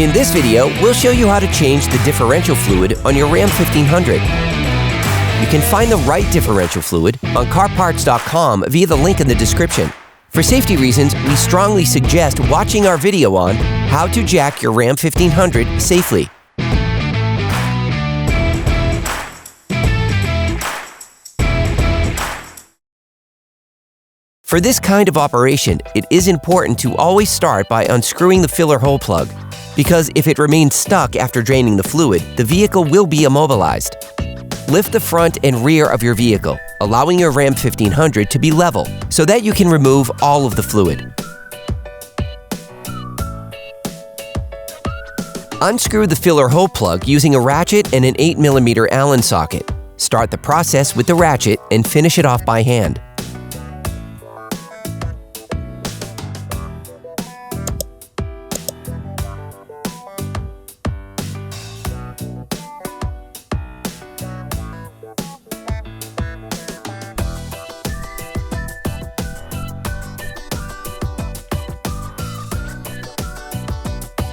In this video, we'll show you how to change the differential fluid on your Ram 1500. You can find the right differential fluid on CarParts.com via the link in the description. For safety reasons, we strongly suggest watching our video on how to jack your Ram 1500 safely. For this kind of operation, it is important to always start by unscrewing the filler hole plug, because if it remains stuck after draining the fluid, the vehicle will be immobilized. Lift the front and rear of your vehicle, allowing your Ram 1500 to be level so that you can remove all of the fluid. Unscrew the filler hole plug using a ratchet and an 8mm Allen socket. Start the process with the ratchet and finish it off by hand.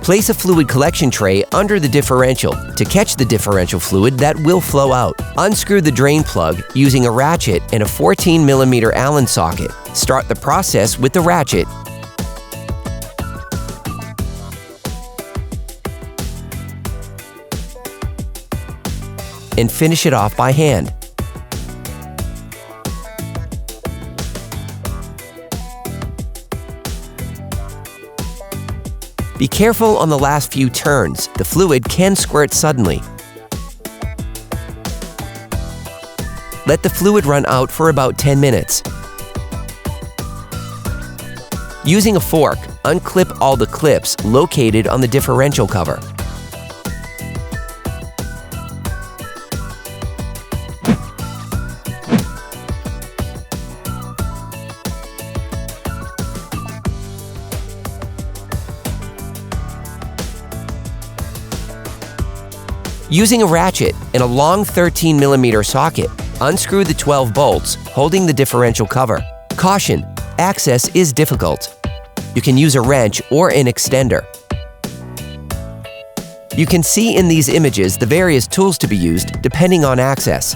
Place a fluid collection tray under the differential to catch the differential fluid that will flow out. Unscrew the drain plug using a ratchet and a 14mm Allen socket. Start the process with the ratchet. And finish it off by hand. Be careful on the last few turns. The fluid can squirt suddenly. Let the fluid run out for about 10 minutes. Using a fork, unclip all the clips located on the differential cover. Using a ratchet and a long 13mm socket, unscrew the 12 bolts holding the differential cover. Caution: access is difficult. You can use a wrench or an extender. You can see in these images the various tools to be used depending on access.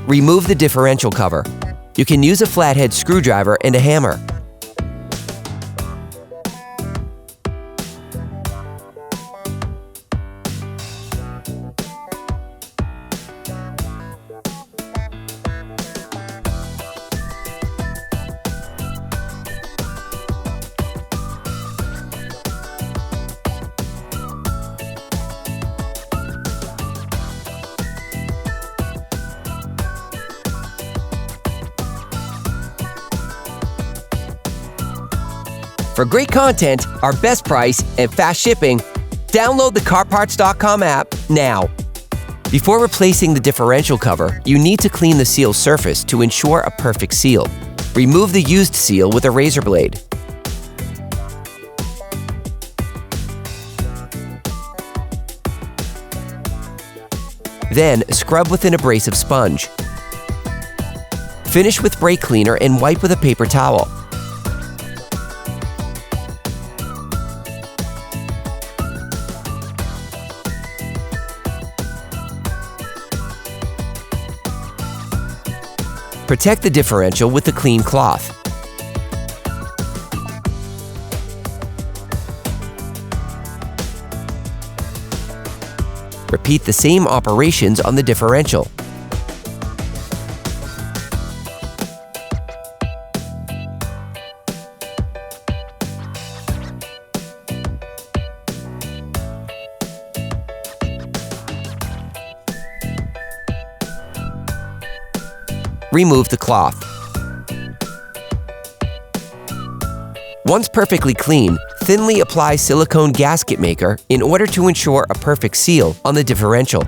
Remove the differential cover. You can use a flathead screwdriver and a hammer. For great content, our best price, and fast shipping, download the CarParts.com app now. Before replacing the differential cover, you need to clean the seal surface to ensure a perfect seal. Remove the used seal with a razor blade. Then, scrub with an abrasive sponge. Finish with brake cleaner and wipe with a paper towel. Protect the differential with a clean cloth. Repeat the same operations on the differential. Remove the cloth. Once perfectly clean, thinly apply silicone gasket maker in order to ensure a perfect seal on the differential.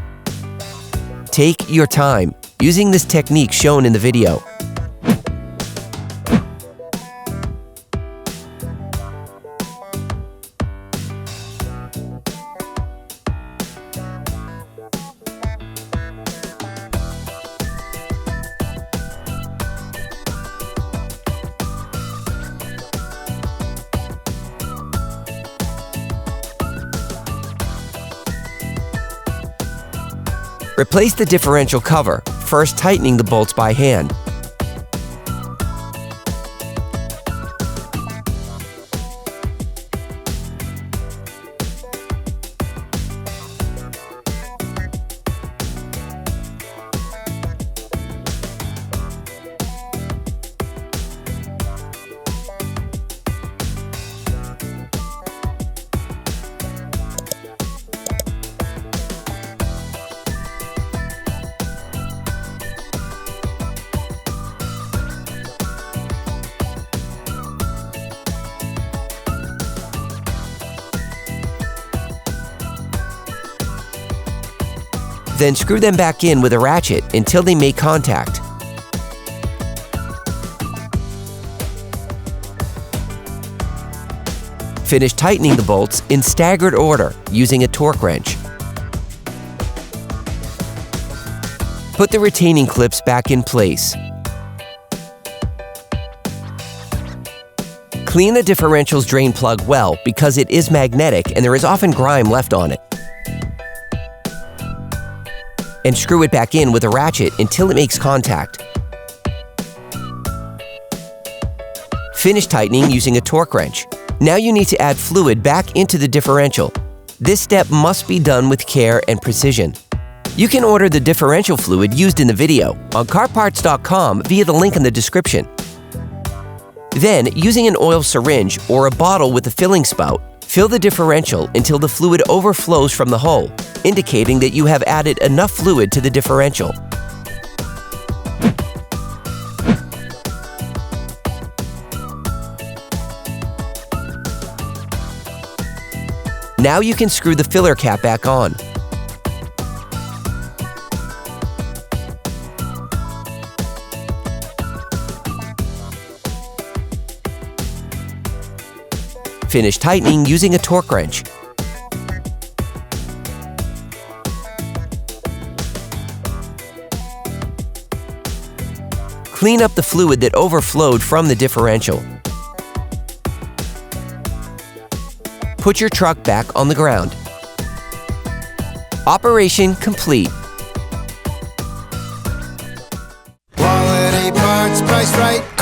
Take your time, using this technique shown in the video. Replace the differential cover, first tightening the bolts by hand. Then screw them back in with a ratchet until they make contact. Finish tightening the bolts in staggered order using a torque wrench. Put the retaining clips back in place. Clean the differential's drain plug well because it is magnetic and there is often grime left on it. And screw it back in with a ratchet until it makes contact. Finish tightening using a torque wrench. Now you need to add fluid back into the differential. This step must be done with care and precision. You can order the differential fluid used in the video on CarParts.com via the link in the description. Then, using an oil syringe or a bottle with a filling spout, fill the differential until the fluid overflows from the hole, indicating that you have added enough fluid to the differential. Now you can screw the filler cap back on. Finish tightening using a torque wrench. Clean up the fluid that overflowed from the differential. Put your truck back on the ground. Operation complete. Quality parts, priced right.